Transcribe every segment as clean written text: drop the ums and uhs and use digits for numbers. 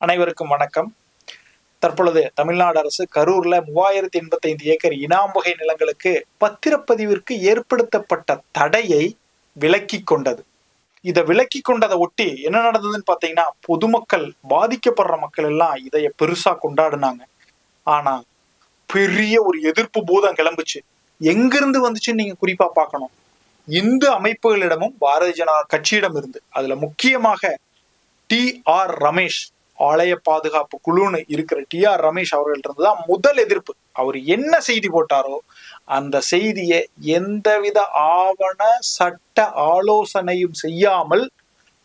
அனைவருக்கும் வணக்கம். தற்பொழுது தமிழ்நாடு அரசு கரூர்ல 3085 ஏக்கர் இனாம் வகை நிலங்களுக்கு பத்திரப்பதிவிற்கு ஏற்படுத்தப்பட்ட தடையை விலக்கி கொண்டது. இதை விலக்கி கொண்டதை ஒட்டி என்ன நடந்ததுன்னு பாத்தீங்கன்னா, பொதுமக்கள், பாதிக்கப்படுற மக்கள் எல்லாம் இதைய பெருசா கொண்டாடினாங்க. ஆனா பெரிய ஒரு எதிர்ப்பு பூதம் கிளம்புச்சு. எங்கிருந்து வந்துச்சுன்னு நீங்க குறிப்பா பார்க்கணும். இந்து அமைப்புகளிடமும் பாரதிய ஜனதா கட்சியிடம் இருந்து, அதுல முக்கியமாக டி.ஆர். ரமேஷ், ஆலய பாதுகாப்பு குழுன்னு இருக்கிற டி.ஆர். ரமேஷ் அவர்கள் இருந்துதான் முதல் எதிர்ப்பு. அவர் என்ன செய்தி போட்டாரோ அந்த செய்தியை எந்தவித ஆவண சட்ட ஆலோசனையும் செய்யாமல்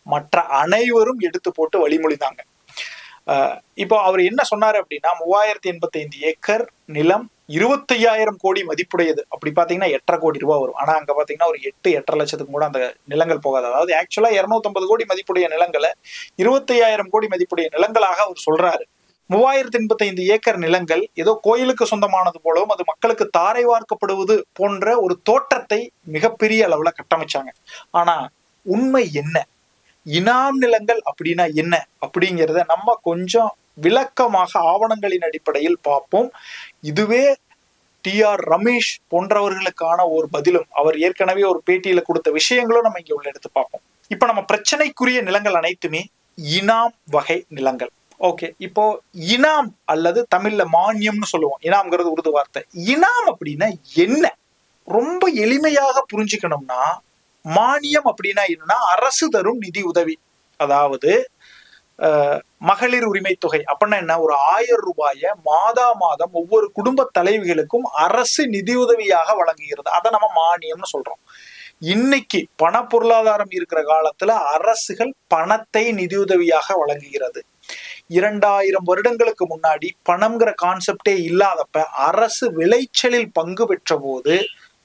மற்ற அனைவரும் எடுத்து போட்டு வழிமொழிந்தாங்க. இப்போ அவர் என்ன சொன்னாரு அப்படின்னா, 3085 ஏக்கர் நிலம் 25,000 கோடி மதிப்புடையது. அப்படி பாத்தீங்கன்னா 8.5 கோடி ரூபாய் வரும். ஆனா அங்க பாத்தீங்கன்னா ஒரு 8-8.5 லட்சத்துக்கு கூட அந்த நிலங்கள் போகாது. அதாவது ஆக்சுவலா 250 கோடி மதிப்புடைய நிலங்களை 25,000 கோடி மதிப்புடைய நிலங்களாக அவர் சொல்றாரு. 3085 ஏக்கர் நிலங்கள் ஏதோ கோயிலுக்கு சொந்தமானது போலவும் அது மக்களுக்கு தாரை வார்க்கப்படுவது போன்ற ஒரு தோற்றத்தை மிகப்பெரிய அளவுல கட்டமைச்சாங்க. ஆனா உண்மை என்ன? இனாம் நிலங்கள் அப்படின்னா என்ன அப்படிங்கிறத நம்ம கொஞ்சம் விளக்கமாக ஆவணங்களின் அடிப்படையில் பார்ப்போம். இதுவே டி.ஆர். ரமேஷ் போன்றவர்களுக்கான ஒரு பதிலும், அவர் ஏற்கனவே ஒரு பேட்டியில கொடுத்த விஷயங்களும் நம்ம இங்க உள்ள எடுத்து பார்ப்போம். இப்ப நம்ம பிரச்சனைக்குரிய நிலங்கள் அனைத்துமே இனாம் வகை நிலங்கள். ஓகே, இப்போ இனாம் அல்லது தமிழ்ல மானியம்னு சொல்லுவோம். இனாம்ங்கிறது உருது வார்த்தை. இனாம் அப்படின்னா என்ன? ரொம்ப எளிமையாக புரிஞ்சுக்கணும்னா, மானியம் அப்படின்னா என்னன்னா அரசு தரும் நிதி உதவி. அதாவது மகளிர் உரிமை தொகை அப்படின்னா என்ன? ஒரு 1000 ரூபாயை மாதம் ஒவ்வொரு குடும்ப தலைவிகளுக்கும் அரசு நிதியுதவியாக வழங்குகிறது. அதை நம்ம மானியம்னு சொல்றோம். இன்னைக்கு பண பொருளாதாரம் இருக்கிற காலத்துல அரசுகள் பணத்தை நிதியுதவியாக வழங்குகிறது. 2000 வருடங்களுக்கு முன்னாடி பணம்ங்கிற கான்செப்டே இல்லாதப்ப அரசு விளைச்சலில் பங்கு பெற்ற போது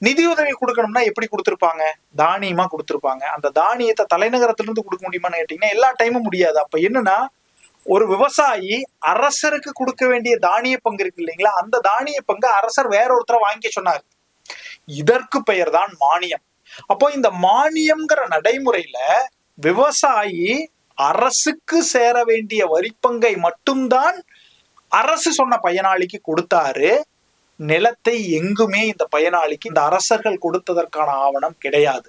நிதியுதவி கொடுக்கணும்னா எப்படி கொடுத்திருப்பாங்க? தானியமா கொடுத்திருப்பாங்க. அந்த தானியத்தை தலைநகரத்திலிருந்து கொடுக்க முடியுமான்னு கேட்டீங்கன்னா எல்லா டைமும் முடியாது. அப்ப என்னன்னா, ஒரு விவசாயி அரசருக்கு கொடுக்க வேண்டிய தானிய பங்கு இருக்கு இல்லைங்களா, அந்த தானிய பங்கு அரசர் வேற ஒருத்தரை வாங்கி சொன்னார். இதற்கு பெயர் தான் மானியம். அப்போ இந்த மானியம்ங்கிற நடைமுறையில விவசாயி அரசுக்கு சேர வேண்டிய வரிப்பங்கை மட்டும்தான் அரசு சொன்ன பயனாளிக்கு கொடுத்தாரு. நிலத்தை எங்குமே இந்த பயனாளிக்கு இந்த அரசர்கள் கொடுத்ததற்கான ஆவணம் கிடையாது.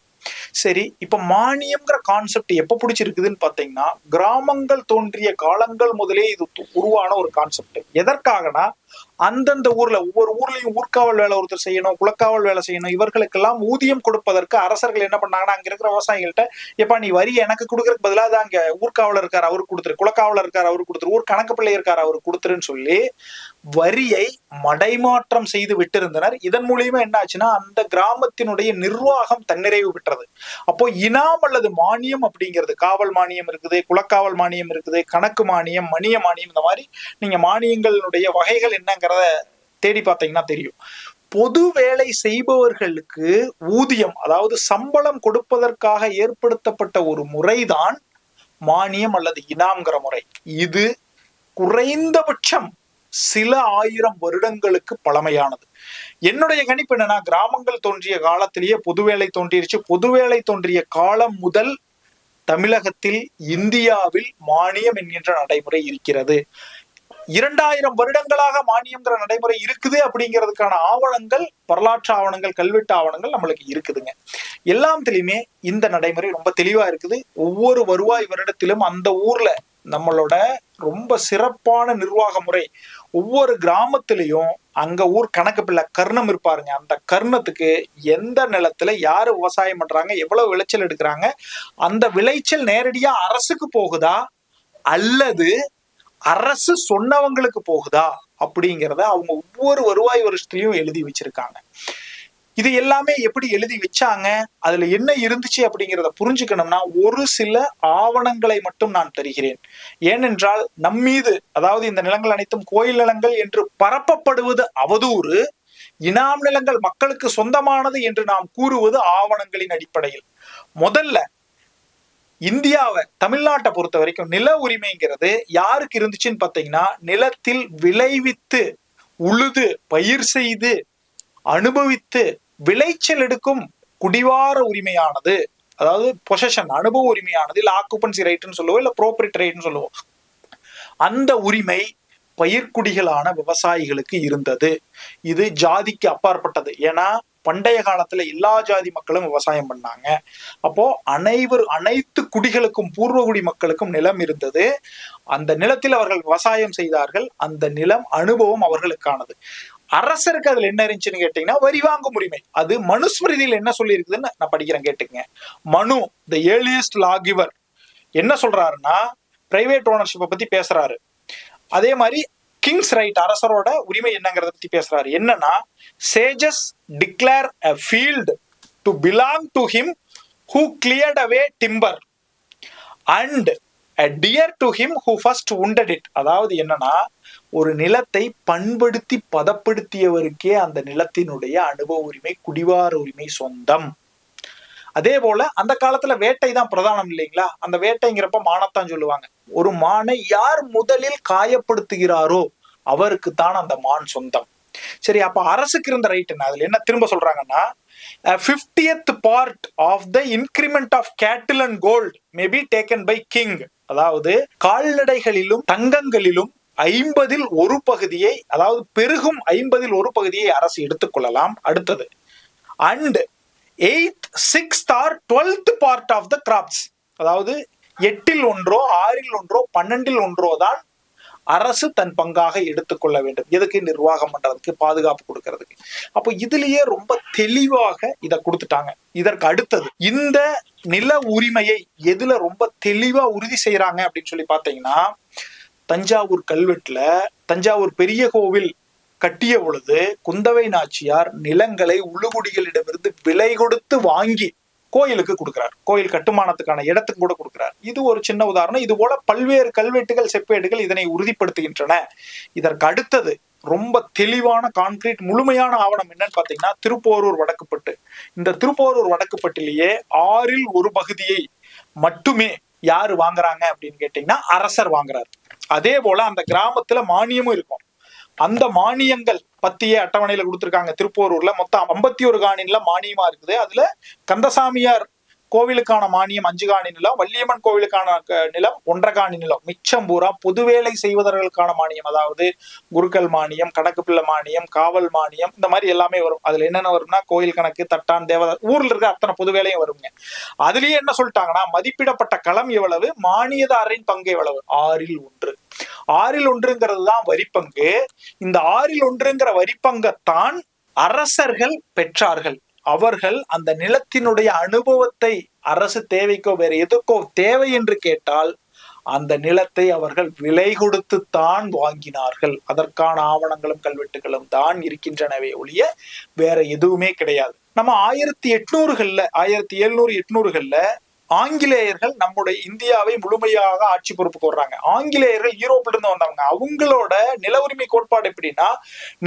சரி, இப்ப மானியம்ங்கிற கான்செப்ட் எப்ப பிடிச்சிருக்குதுன்னு பாத்தீங்கன்னா, கிராமங்கள் தோன்றிய காலங்கள் முதலே இது உருவான ஒரு கான்செப்ட். எதற்காகனா, அந்தந்த ஊர்ல ஒவ்வொரு ஊர்லயும் ஊர்காவல் வேலை ஒருத்தர் செய்யணும், குலக்காவல் வேலை செய்யணும். இவர்களுக்கெல்லாம் ஊதியம் கொடுப்பதற்கு அரசர்கள் என்ன பண்ணாங்கன்னா, அங்க இருக்கிற விவசாயிகள்கிட்ட, எப்பா நீ வரி எனக்கு கொடுக்கறதுக்கு பதிலாக அங்க ஊர்காவலர் இருக்காரு அவருக்கு கொடுத்துரு, குலக்காவலர் இருக்காரு அவருக்கு கொடுத்துரு, ஊர் கணக்கு பிள்ளை இருக்காரு அவருக்கு கொடுத்துருன்னு சொல்லி வரியை மடைமாற்றம் செய்து விட்டிருந்தனர். இதன் மூலியமா என்ன ஆச்சுன்னா, அந்த கிராமத்தினுடைய நிர்வாகம் தன்னிறைவு பெற்றது. அப்போ இனாம் அல்லது மானியம் அப்படிங்கிறது, காவல் மானியம் இருக்குது, குலக்காவல் மானியம் இருக்குது, கணக்கு மானியம், மணிய மானியம், இந்த மாதிரி நீங்க மானியங்களுடைய வகைகள் என்னங்கிறத தேடி பார்த்தீங்கன்னா தெரியும். பொது வேலை செய்பவர்களுக்கு ஊதியம், அதாவது சம்பளம் கொடுப்பதற்காக ஏற்படுத்தப்பட்ட ஒரு முறைதான் மானியம் அல்லது இனாம்ங்கிற முறை. இது குறைந்தபட்சம் சில 1000 வருடங்களுக்கு பழமையானது. என்னுடைய கணிப்பு என்னன்னா, கிராமங்கள் தோன்றிய காலத்திலேயே பொதுவேலை தோன்றிருச்சு. பொதுவேலை தோன்றிய காலம் முதல் தமிழகத்தில், இந்தியாவில் மானியம் என்கின்ற நடைமுறை இருக்கிறது. 2000 வருடங்களாக மானியம்ங்கிற நடைமுறை இருக்குது அப்படிங்கிறதுக்கான ஆவணங்கள், வரலாற்று ஆவணங்கள், கல்வெட்டு ஆவணங்கள் நம்மளுக்கு இருக்குதுங்க. எல்லாத்துலயுமே இந்த நடைமுறை ரொம்ப தெளிவா இருக்குது. ஒவ்வொரு வருவாய் வருடத்திலும் அந்த ஊர்ல நம்மளோட ரொம்ப சிறப்பான நிர்வாக முறை, ஒவ்வொரு கிராமத்திலையும் அங்க ஊர் கணக்கு பிள்ளை கர்ணம் இருப்பாருங்க. அந்த கர்ணத்துக்கு எந்த நிலத்துல யாரு விவசாயம் பண்றாங்க, எவ்வளவு விளைச்சல் எடுக்கிறாங்க, அந்த விளைச்சல் நேரடியா அரசுக்கு போகுதா அல்லது அரசு சொன்னவங்களுக்கு போகுதா அப்படிங்கிறத அவங்க ஒவ்வொரு வருவாய் வருஷத்துலயும் எழுதி வச்சிருக்காங்க. இது எல்லாமே எப்படி எழுதி வச்சாங்க, அதுல என்ன இருந்துச்சு அப்படிங்கிறத புரிஞ்சுக்கணும்னா ஒரு சில ஆவணங்களை மட்டும் நான் தருகிறேன். ஏனென்றால் நம்மீது, அதாவது இந்த நிலங்கள் அனைத்தும் கோயில் நிலங்கள் என்று பரப்பப்படுவது அவதூறு. இனாம் நிலங்கள் மக்களுக்கு சொந்தமானது என்று நாம் கூறுவது ஆவணங்களின் அடிப்படையில். முதல்ல இந்தியாவை, தமிழ்நாட்டை பொறுத்த வரைக்கும் நில உரிமைங்கிறது யாருக்கு இருந்துச்சுன்னு பாத்தீங்கன்னா, நிலத்தில் விளைவித்து உழுது பயிர் செய்து அனுபவித்து விளைச்சல் எடுக்கும் குடிவார உரிமையானது, அதாவது பொசஷன், அனுபவ உரிமையானது, இல்ல ஆக்குபன்சி ரைட்னு சொல்லுவோம், இல்ல ப்ரோபர்ட்டி ரைட்னு சொல்லுவோம். அந்த உரிமை பயிர்க்குடிகளான விவசாயிகளுக்கு இருந்தது. இது ஜாதிக்கு அப்பாற்பட்டது. ஏன்னா பண்டைய காலத்துல எல்லா ஜாதி மக்களும் விவசாயம் பண்ணாங்க. அப்போ அனைத்து குடிகளுக்கும், பூர்வகுடி மக்களுக்கும் நிலம் இருந்தது. அந்த நிலத்தில் அவர்கள் விவசாயம் செய்தார்கள். அந்த நிலம் அனுபவம் அவர்களுக்கானது. அரசருக்கு அதுல என்ன இருந்துச்சுன்னு கேட்டீங்கன்னா வரி வாங்கும் உரிமை. அது மனுஸ்மிருதியில் என்ன சொல்லி இருக்குதுன்னு நான் படிக்கிறேன், கேட்டுங்க. மனு, த ஏர்லியஸ்ட் லாகிவர், என்ன சொல்றாருன்னா பிரைவேட் ஓனர்ஷிப்பை பத்தி பேசுறாரு. அதே மாதிரி கிங்ஸ் ரைட், அரசரோட உரிமை என்னங்கிறத பத்தி பேசுறாரு. என்னன்னா, sages declare a field to belong to him who cleared away timber and a deer to him who first wounded it. அதாவது என்னன்னா, ஒரு நிலத்தை பண்படுத்தி பதப்படுத்தியவருக்கே அந்த நிலத்தினுடைய அனுபவ உரிமை, குடிவார உரிமை சொந்தம். அதே போல அந்த காலத்துல வேட்டை தான் பிரதானம் இல்லைங்களா? அந்த வேட்டைங்கிறப்ப மானத்தான் சொல்லுவாங்க. ஒரு மானை யார் முதலில் காயப்படுத்துகிறாரோ அவருக்கு தான் அந்த மான் சொந்தம். சரி, அப்ப அரசுக்கு இருந்த ரைட் என்ன? அதுல என்ன திரும்ப சொல்றாங்கன்னா, 50th part of the increment of cattle and gold may be taken by king. அதாவது கால்நடைகளிலும் தங்கங்களிலும் 50ல் ஒரு பகுதியை, அதாவது பெருகும் 50ல் ஒரு பகுதியை அரசு எடுத்துக்கொள்ளலாம். அடுத்தது, and 8th, 6th or 12th part of the crops, அதாவது 8ல் ஒன்றோ 6ல் ஒன்றோ 12ல் ஒன்றோ தான் அரசு தன் பங்காக எடுத்துக்கொள்ள வேண்டும். எதுக்கு? நிர்வாகம் பண்றதுக்கு, பாதுகாப்பு கொடுக்கறதுக்கு. அப்போ இதுலயே ரொம்ப தெளிவாக இதை கொடுத்துட்டாங்க. இதற்கு அடுத்தது, இந்த நில உரிமையை எதுல ரொம்ப தெளிவா உறுதி செய்யறாங்க அப்படின்னு சொல்லி பாத்தீங்கன்னா, தஞ்சாவூர் கல்வெட்டுல தஞ்சாவூர் பெரிய கோவில் கட்டிய பொழுது குந்தவை நாச்சியார் நிலங்களை உளுகுடிகளிடமிருந்து விலை கொடுத்து வாங்கி கோயிலுக்கு கொடுக்கிறார். கோயில் கட்டுமானத்துக்கான இடத்துக்கு கூட கொடுக்கிறார். இது ஒரு சின்ன உதாரணம். இது போல பல்வேறு கல்வெட்டுகள், செப்பேடுகள் இதனை உறுதிப்படுத்துகின்றன. இதற்கு அடுத்தது ரொம்ப தெளிவான கான்கிரீட் முழுமையான ஆவணம் என்னன்னு பாத்தீங்கன்னா, திருப்போரூர் வடக்குப்பட்டு. இந்த திருப்போரூர் வடக்குப்பட்டிலேயே 6ல் ஒரு பகுதியை மட்டுமே யாரு வாங்குறாங்க அப்படின்னு கேட்டீங்கன்னா, அரசர் வாங்குறாரு. அதே போல அந்த கிராமத்துல மானியமும் இருக்கும். அந்த மானியங்கள் பத்தியே அட்டவணையில கொடுத்திருக்காங்க. திருப்போரூர்ல மொத்தம் 51 காணி நிலம் மானியமா இருக்குது. அதுல கந்தசாமியார் கோவிலுக்கான மானியம் 5 காணி நிலம், வள்ளியம்மன் கோவிலுக்கான நிலம் 1.5 காணி நிலம், மிச்சம் பூரா பொதுவேலை செய்வதற்கான மானியம். அதாவது குருக்கள் மானியம், கணக்கு பிள்ளை மானியம், காவல் மானியம், இந்த மாதிரி எல்லாமே வரும். அதுல என்னென்ன வரும்னா, கோயில் கணக்கு, தட்டான், தேவதா, ஊர்ல இருக்க அத்தனை பொது வேலையும் வருங்க. அதுலயே என்ன சொல்லிட்டாங்கன்னா, மதிப்பிடப்பட்ட களம் எவ்வளவு, மானியதாரின் பங்கு எவ்வளவு, 6ல் 1. 6ல் 1ங்கிறது தான் வரிப்பங்கு. இந்த 6ல் 1ங்கிற வரிப்பங்கத்தான் அரசர்கள் பெற்றார்கள். அவர்கள் அந்த நிலத்தினுடைய அனுபவத்தை அரசு தேவைக்கோ வேற எதுக்கோ தேவை என்று கேட்டால் அந்த நிலத்தை அவர்கள் விலை கொடுத்து தான் வாங்கினார்கள். அதற்கான ஆவணங்களும் கல்வெட்டுகளும் தான் இருக்கின்றனவே ஒழிய வேற எதுவுமே கிடையாது. நம்ம 1800களில் 1700, 800களில் ஆங்கிலேயர்கள் நம்முடைய இந்தியாவை முழுமையாக ஆட்சி பொறுப்புக்கு வர்றாங்க. ஆங்கிலேயர்கள் யூரோப்ல இருந்து வந்தவங்க. அவங்களோட நில உரிமை கோட்பாடு எப்படின்னா,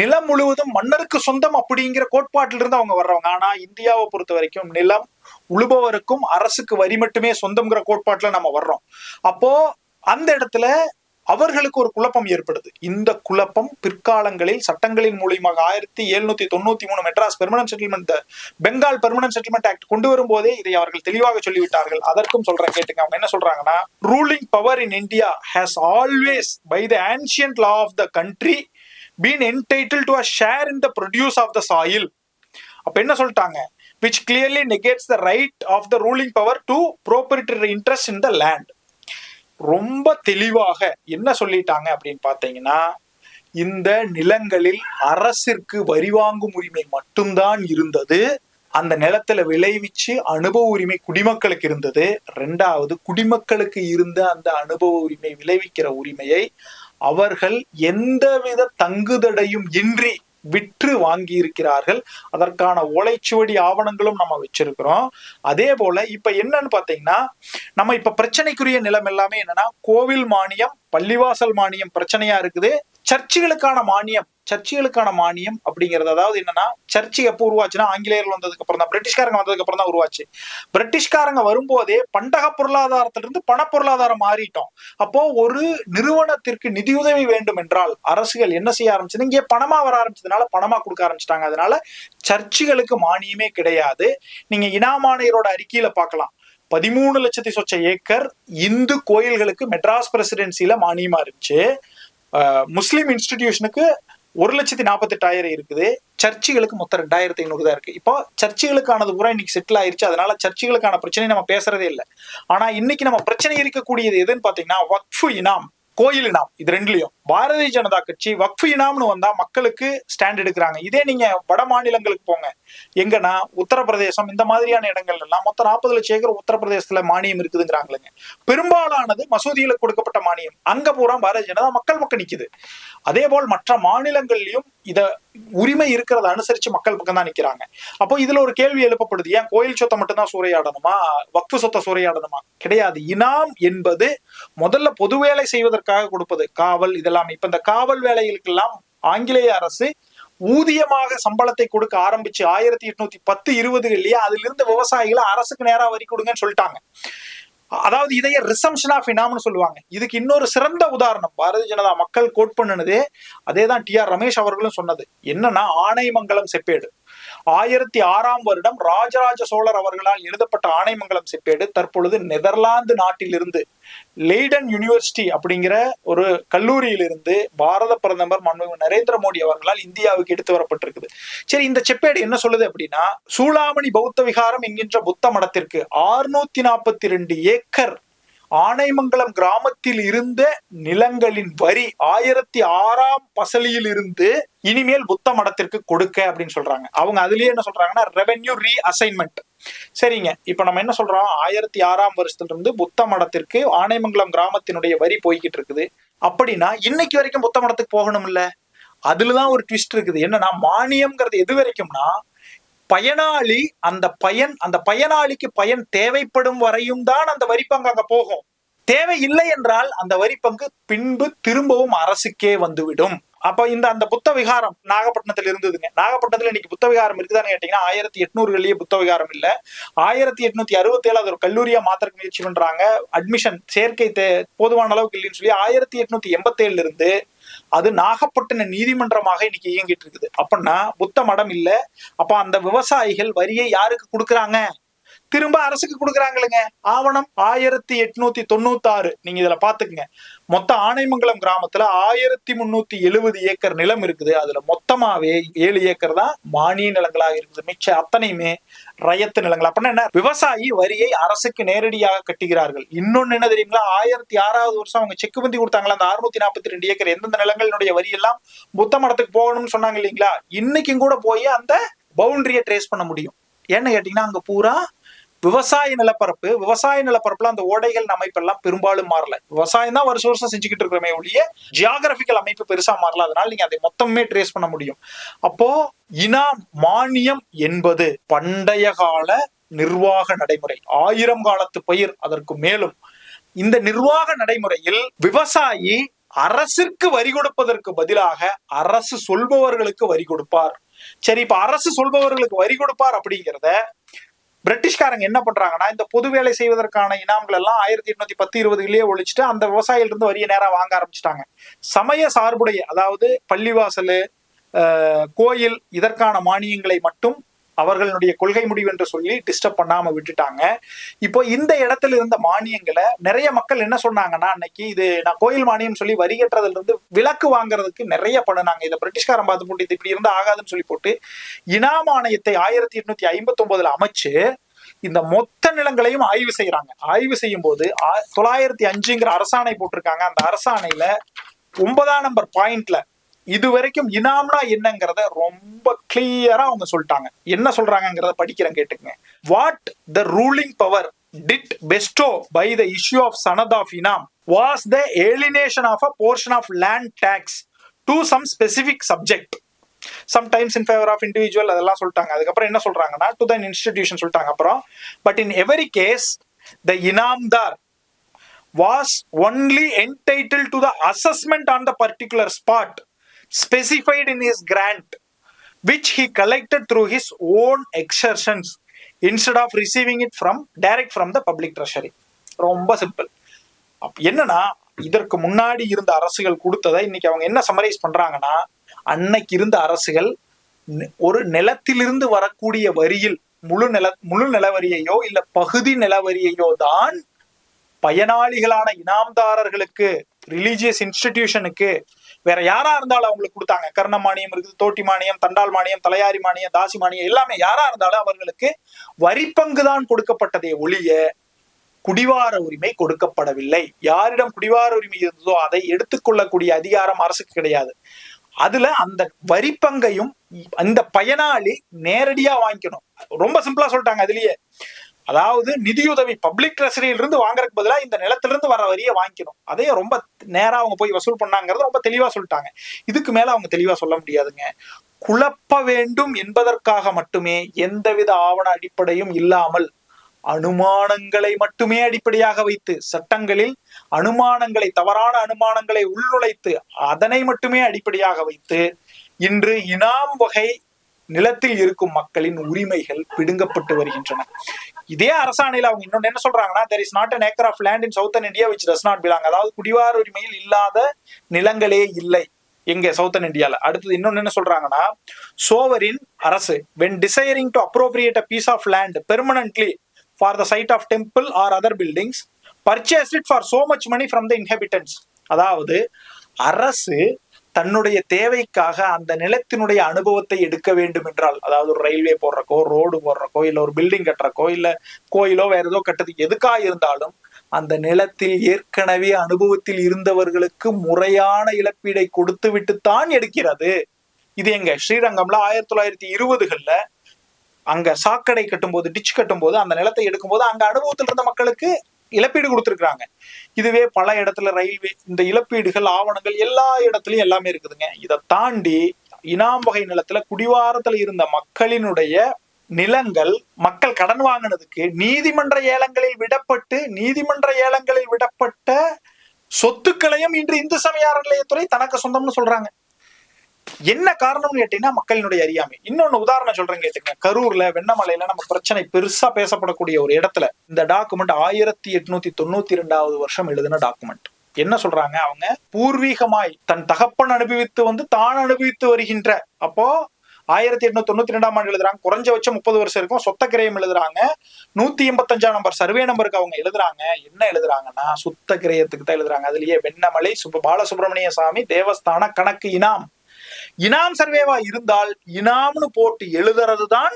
நிலம் முழுவதும் மன்னருக்கு சொந்தம் அப்படிங்கிற கோட்பாட்டில இருந்து அவங்க வர்றவங்க. ஆனா இந்தியாவை பொறுத்த வரைக்கும் நிலம் உழுபவருக்கும் அரசுக்கு வரி மட்டுமே சொந்தம்ங்கிற கோட்பாட்டுல நம்ம வர்றோம். அப்போ அந்த இடத்துல அவர்களுக்கு ஒரு குழப்பம் ஏற்படுது. இந்த குழப்பம் பிற்காலங்களில் சட்டங்களின் மூலியமாக 1793 Madras permanent settlement, Bengal permanent settlement act கொண்டு வரும்போதே இதை அவர்கள் தெளிவாக சொல்லிவிட்டார்கள். அதற்கும் சொல்றேன், கேட்டுங்க. அவங்க என்ன சொல்றாங்கன்னா, ruling power in India has always by the ancient law of the country been entitled to a share in the produce of the soil. அப்ப என்ன சொல்லிட்டாங்க, which clearly negates the right of the ruling power to proprietary interest in the land. ரொம்ப தெளிவாக என்ன சொல்லிட்டாங்க அப்படின்னு பாத்தீங்கன்னா, இந்த நிலங்களில் அரசிற்கு வரி வாங்கும் உரிமை மட்டும்தான் இருந்தது. அந்த நிலத்துல விளைவிச்சு அனுபவ உரிமை குடிமக்களுக்கு இருந்தது. 2வது, குடிமக்களுக்கு இருந்த அந்த அனுபவ உரிமை, விளைவிக்கிற உரிமையை அவர்கள் எந்தவித தங்குதடையும் இன்றி விற்று வாங்கி இருக்கிறார்கள். அதற்கான ஓலைச்சுவடி ஆவணங்களும் நம்ம வச்சிருக்கிறோம். அதே போல இப்ப என்னன்னு பாத்தீங்கன்னா, நம்ம இப்ப பிரச்சனைக்குரிய நிலம் எல்லாமே என்னன்னா, கோவில் மானியம், பள்ளிவாசல் மானியம் பிரச்சனையா இருக்குது. சர்ச்சுகளுக்கான மானியம் அப்படிங்கிறது, அதாவது என்னன்னா, சர்ச்சு எப்போ உருவாச்சுன்னா ஆங்கிலேயர்கள் வந்ததுக்கு அப்புறம் தான், பிரிட்டிஷ்காரங்க வந்ததுக்கு அப்புறம் தான் உருவாச்சு. பிரிட்டிஷ்காரங்க வரும்போதே பண்டக பொருளாதாரத்திலிருந்து பண பொருளாதாரம் மாறிட்டோம். அப்போ ஒரு நிறுவனத்திற்கு நிதியுதவி வேண்டும் என்றால் அரசுகள் என்ன செய்ய ஆரம்பிச்சது, இங்கே பணமா வர ஆரம்பிச்சதுனால பணமா கொடுக்க ஆரம்பிச்சிட்டாங்க. அதனால சர்ச்சுகளுக்கு மானியமே கிடையாது. நீங்க இனாமானையரோட அறிக்கையில பார்க்கலாம், 13 லட்சத்தி சொச்ச ஏக்கர் இந்து கோயில்களுக்கு மெட்ராஸ் பிரசிடென்சில மானியமா இருந்துச்சு. முஸ்லீம் இன்ஸ்டிடியூஷனுக்கு 1,48,000 இருக்குது. சர்ச்சுகளுக்கு மொத்தம் 2,500 தான் இருக்கு. இப்போ சர்ச்சுகளுக்கானது பூரா இன்னைக்கு செட்டில் ஆயிருச்சு. அதனால சர்ச்சுகளுக்கான பிரச்சனை நம்ம பேசுறதே இல்லை. ஆனா இன்னைக்கு நம்ம பிரச்சனை இருக்கக்கூடியது எதுன்னு பாத்தீங்கன்னா வக்ஃபு இனாம், கோயில் இனாம். இது ரெண்டுலயும் பாரதிய ஜனதா கட்சி வக்ஃபு இனாம்னு வந்தா மக்களுக்கு ஸ்டாண்ட் எடுக்கிறாங்க. இதே நீங்க வட மாநிலங்களுக்கு போங்க, எங்கன்னா உத்தரப்பிரதேசம் இந்த மாதிரியான இடங்கள் எல்லாம் மொத்தம் 40 லட்சம் ஏக்கர் உத்தரப்பிரதேசத்துல மானியம் இருக்குதுங்கிறாங்களுங்க. பெரும்பாலானது மசூதிகளுக்கு கொடுக்கப்பட்ட மானியம். அங்க பூரா பாரதிய ஜனதா மக்கள் பக்கம் நிக்குது. அதே போல் மற்ற மாநிலங்கள்லயும் இத உரிமை இருக்கிறத அனுசரிச்சு மக்கள் பக்கம் தான் நிக்கிறாங்க. அப்போ இதுல ஒரு கேள்வி எழுப்பப்படுது, ஏன் கோயில் சொத்தை மட்டும்தான் சூறையாடணுமா, வக்ஃபு சொத்தை சூறையாடணுமா? கிடையாது. இனாம் என்பது முதல்ல பொது வேலை செய்வதற்காக கொடுப்பது, காவல் இதெல்லாம். இப்ப இந்த காவல் வேலைகளுக்கெல்லாம் ஆங்கிலேய அரசு ஊதியமாக சம்பளத்தை கொடுக்க ஆரம்பிச்சு 1810-20 அதுல இருந்த விவசாயிகளை அரசுக்கு நேரா வரி கொடுங்கன்னு சொல்லிட்டாங்க. அதாவது இதைய ரிசம்ஷன் ஆஃப் இனாம்னு சொல்லுவாங்க. இதுக்கு இன்னொரு சிறந்த உதாரணம் பாரதிய ஜனதா மக்கள் கோட் பண்ணுனதே அதேதான் டி.ஆர். ரமேஷ் அவர்களும் சொன்னது. என்னன்னா ஆனைமங்கலம் செப்பேடு 1006 ராஜராஜ சோழர் அவர்களால் எழுதப்பட்ட ஆனைமங்கலம் செப்பேடு தற்பொழுது நெதர்லாந்து நாட்டிலிருந்து லெய்டன் யூனிவர்சிட்டி அப்படிங்கிற ஒரு கல்லூரியிலிருந்து பாரத பிரதமர் மாண்புமிகு நரேந்திர மோடி அவர்களால் இந்தியாவுக்கு எடுத்து வரப்பட்டிருக்குது. சரி, இந்த செப்பேடு என்ன சொல்லுது அப்படின்னா, சூளாமணி பௌத்த விகாரம் என்கின்ற புத்த மடத்திற்கு 642 ஏக்கர் ஆனைமங்கலம் கிராமத்தில் இருந்த நிலங்களின் வரி 1006 பசலியில் இருந்து இனிமேல் புத்த மடத்திற்கு கொடுக்க அப்படின்னு சொல்றாங்க. அவங்க அதுலயே என்ன சொல்றாங்கன்னா ரெவென்யூ ரீ அசைன்மெண்ட். சரிங்க, இப்ப நம்ம என்ன சொல்றோம், 1006 இருந்து புத்த மடத்திற்கு ஆனைமங்கலம் கிராமத்தினுடைய வரி போய்கிட்டு இருக்குது. அப்படின்னா இன்னைக்கு வரைக்கும் புத்த மடத்துக்கு போகணும் இல்ல? அதுலதான் ஒரு ட்விஸ்ட் இருக்குது. என்னன்னா மானியம்ங்கிறது எது வரைக்கும்னா பயனாளி அந்த பயனாளிக்கு பயன் தேவைப்படும் வரையும் தான் அந்த வரிப்பங்கு அங்க போகும். தேவை இல்லை என்றால் அந்த வரிப்பங்கு பின்பு திரும்பவும் அரசுக்கே வந்துவிடும். அப்ப அந்த புத்த விகாரம் நாகப்பட்டினத்துல இருந்ததுங்க. நாகப்பட்டினத்துல இன்னைக்கு புத்த விகாரம் இருக்குதான்னு கேட்டீங்கன்னா 1800 புத்த விகாரம் இல்ல. 1867 அது ஒரு கல்லூரியா மாத்திர முயற்சி பண்றாங்க. அட்மிஷன் சேர்க்கை போதுமான அளவுக்கு இல்லைன்னு சொல்லி 1887 இருந்து அது நாகப்பட்டினம் நீதிமன்றமாக இன்னைக்கு இயங்கிட்டு இருக்குது. அப்படின்னா புத்த மடம் இல்ல. அப்ப அந்த விவசாயிகள் வரியை யாருக்கு கொடுக்குறாங்க? திரும்ப அரசுக்கு கொடுக்குறாங்களுங்க. ஆவணம் 1896. நீங்க இதுல பாத்துக்குங்க. மொத்தம் ஆனைமங்கலம் கிராமத்துல 1370 ஏக்கர் நிலம் இருக்குது. அதுல மொத்தமாவே 7 ஏக்கர் தான் மானிய நிலங்களாக இருக்குது. மிச்ச அத்தனையுமே ரயத்து நிலங்கள். அப்படின்னா என்ன, விவசாயி வரியை அரசுக்கு நேரடியாக கட்டுகிறார்கள். இன்னொன்னு என்ன தெரியுங்களா, 1006 அவங்க செக்கு பந்தி கொடுத்தாங்களா, அந்த 642 ஏக்கர் எந்தெந்த நிலங்களினுடைய வரி எல்லாம் புத்த மடத்துக்கு போகணும்னு சொன்னாங்க இல்லைங்களா, இன்னைக்கும் கூட போய் அந்த பவுண்டரியை ட்ரேஸ் பண்ண முடியும். ஏன்னு கேட்டீங்கன்னா அங்க பூரா விவசாய நிலப்பரப்புல அந்த ஓடைகள் அமைப்பெல்லாம் பெரும்பாலும் மாறல. விவசாயம் தான் வருஷம் செஞ்சுக்கிட்டு இருக்கிறமே ஒழிய ஜியாகிரபிக்கல் அமைப்பு பெருசா மாறல. அதனால நீங்க அதை மொத்தமே ட்ரேஸ் பண்ண முடியும். அப்போ இனாம் மானியம் என்பது பண்டைய கால நிர்வாக நடைமுறை, 1000 காலத்து பயிர் அதற்கு மேலும். இந்த நிர்வாக நடைமுறையில் விவசாயி அரசிற்கு வரி கொடுப்பதற்கு பதிலாக அரசு சொல்பவர்களுக்கு வரி கொடுப்பார். சரி, இப்ப அரசு சொல்பவர்களுக்கு வரி கொடுப்பார் அப்படிங்கிறத பிரிட்டிஷ்காரங்க என்ன பண்றாங்கன்னா, இந்த பொது வேலை செய்வதற்கான இனாம்கள் எல்லாம் 1810-20 ஒழிச்சுட்டு அந்த விவசாயில இருந்து வரியை நேரா வாங்க ஆரம்பிச்சிட்டாங்க. சமய சார்புடைய, அதாவது பள்ளிவாசல், கோயில் இதற்கான மானியங்களை மட்டும் அவர்களுடைய கொள்கை முடிவு என்று சொல்லி டிஸ்டர்ப் பண்ணாம விட்டுட்டாங்க. இப்போ இந்த இடத்துல இருந்த மானியங்களை நிறைய மக்கள் என்ன சொன்னாங்கன்னா, அன்னைக்கு இது நான் கோயில் மானியம் சொல்லி வரி கட்டுறதுல இருந்து விலக்கு வாங்குறதுக்கு நிறைய பண்ணுனாங்க. இதை பிரிட்டிஷ்காரன் பார்த்து போட்டு இது இப்படி இருந்தா ஆகாதுன்னு சொல்லி போட்டு இனாம் ஆணையத்தை 1859 அமைச்சு இந்த மொத்த நிலங்களையும் ஆய்வு செய்யறாங்க. ஆய்வு செய்யும் போது 905 அரசாணை போட்டிருக்காங்க. அந்த அரசாணையில 9ஆம் நம்பர் பாயிண்ட்ல இது வரைக்கும் இனாம்னா என்னங்கிறத ரொம்ப கிளியரா அவங்க சொல்லிட்டாங்க. என்ன சொல்றாங்கிறத படிக்கிறேன், கேட்டுங்க. What the ruling power did bestow by the issue of sanad of inam was the alienation of a portion of land tax to some specific subject, sometimes in favor of individual, அதெல்லாம் சொல்லிட்டாங்க. அதுக்கப்புறம் என்ன சொல்றாங்கன்னா to the institution சொல்லிட்டாங்க. அப்புறம் but in every case the inamdar was only entitled to the assessment on the particular spot specified in his grant, which he collected through his own exertions instead of receiving it direct from the public treasury. ரொம்ப simple. என்னன்னா, இதற்கு முன்னாடி இருந்த அரசுகள் கொடுத்ததை இன்னைக்கு அவங்க என்ன சம்மரைஸ் பண்றாங்கன்னா, அன்னைக்கு இருந்த அரசுகள் ஒரு நிலத்திலிருந்து வரக்கூடிய வரியில் முழு நிலவரியையோ இல்ல பகுதி நிலவரியையோ தான் பயனாளிகளான இனாம்தாரர்களுக்கு, ரிலீஜியஸ் இன்ஸ்டிடியூஷனுக்கு, வேற யாரா இருந்தாலும் அவங்களுக்கு கொடுத்தாங்க. கர்ண மானியம் இருக்குது, தோட்டி மானியம், தண்டால் மானியம், தலையாரி மானியம், தாசி மானியம், எல்லாமே யாரா இருந்தாலும் அவர்களுக்கு வரிப்பங்கு தான் கொடுக்கப்பட்டதே ஒழிய குடிவார உரிமை கொடுக்கப்படவில்லை. யாரிடம் குடிவார உரிமை இருந்ததோ அதை எடுத்துக்கொள்ளக்கூடிய அதிகாரம் அரசுக்கு கிடையாது. அதுல அந்த வரிப்பங்கையும் அந்த பயனாளி நேரடியா வாங்கிக்கணும். ரொம்ப சிம்பிளா சொல்லிட்டாங்க அதுலயே. அதாவது நிதியுதவி பப்ளிக் ட்ரெஸரியில இருந்து வாங்குறதுக்கு பதிலாக இந்த நிலத்திலிருந்து வர வரியை வாங்கிக்கணும். அதே ரொம்ப நேரா அவங்க போய் வசூல் பண்ணாங்கிறது ரொம்ப தெளிவா சொல்லிட்டாங்க. இதுக்கு மேல அவங்க தெளிவா சொல்ல முடியாதுங்க. குழப்ப வேண்டும் என்பதற்காக மட்டுமே எந்தவித ஆவண அடிப்படையும் இல்லாமல் அனுமானங்களை மட்டுமே அடிப்படையாக வைத்து, சட்டங்களில் அனுமானங்களை, தவறான அனுமானங்களை உள்நுழைத்து அதனை மட்டுமே அடிப்படையாக வைத்து இன்று இனாம் வகை நிலத்தில் இருக்கும் மக்களின் உரிமைகள் பிடுங்கப்பட்டு வருகின்றன. இதே அரசாணையில அவங்க இன்னொன்னு என்ன சொல்றாங்கன்னா, there is not an acre of land in southern India which does not belong. அதாவது குடிவார உரிமையில் இல்லாத நிலங்களே இல்லை எங்க சவுத்தன் இந்தியால. அடுத்தது இன்னொன்னு என்ன சொல்றாங்கன்னா, சோவரின் அரசு when desiring to appropriate a piece of land permanently for the site of temple or other buildings purchased it for so much money from the inhabitants. அதாவது அரசு தன்னுடைய தேவைக்காக அந்த நிலத்தினுடைய அனுபவத்தை எடுக்க வேண்டும் என்றால், அதாவது ஒரு ரயில்வே போடுறக்கோ, ரோடு போடுறக்கோ, இல்ல ஒரு பில்டிங் கட்டுறக்கோ, இல்ல கோயிலோ வேற ஏதோ கட்டுறதுக்கு எதுக்காக இருந்தாலும் அந்த நிலத்தில் ஏற்கனவே அனுபவத்தில் இருந்தவர்களுக்கு முறையான இழப்பீடை கொடுத்து விட்டுத்தான் எடுக்கிறது. இது எங்க ஸ்ரீரங்கம்ல 1920கள்ல அங்க சாக்கடை கட்டும்போது, டிச் கட்டும்போது, அந்த நிலத்தை எடுக்கும்போது அங்க அனுபவத்தில் இருந்த மக்களுக்கு இழப்பீடு கொடுத்துருக்காங்க. இதுவே பல இடத்துல ரயில்வே, இந்த இழப்பீடுகள் ஆவணங்கள் எல்லா இடத்துலயும் எல்லாமே இருக்குதுங்க. இதை தாண்டி இனாம் வகை நிலத்துல குடிவாரத்துல இருந்த மக்களினுடைய நிலங்கள் மக்கள் கடன் வாங்கினதுக்கு நீதிமன்ற ஏலங்களில் விடப்பட்ட சொத்துக்களையும் இன்று இந்து சமய அறநிலையத்துறை தனக்கு சொந்தம்னு சொல்றாங்க. என்ன காரணம்னு கேட்டீங்கன்னா மக்களினுடைய அறியாமை. இன்னொன்னு உதாரணம் சொல்றேன் கேட்டுங்க. கரூர்ல வெண்ணமலையில நம்ம பிரச்சனை பெருசா பேசப்படக்கூடிய ஒரு இடத்துல இந்த டாக்குமெண்ட் 1892 வருஷம் எழுதின டாக்குமெண்ட். என்ன சொல்றாங்க, அவங்க பூர்வீகமாய் தன் தகப்பன் அனுபவித்து தான் அனுபவித்து வருகின்ற, அப்போ 1892 எழுதுறாங்க. குறைஞ்சபட்சம் 30 வருஷம் இருக்கும். சொத்த கிரயம் எழுதுறாங்க. 185 நம்பர் சர்வே நம்பருக்கு அவங்க எழுதுறாங்க. என்ன எழுதுறாங்கன்னா, சுத்த கிரயத்துக்கு தான் எழுதுறாங்க. அதுலயே வெண்ணமலை பாலசுப்ரமணிய சாமி தேவஸ்தான கணக்கு இனாம் சர்வேவா இருந்தால் இனாம்னு போட்டு எழுதுறதுதான்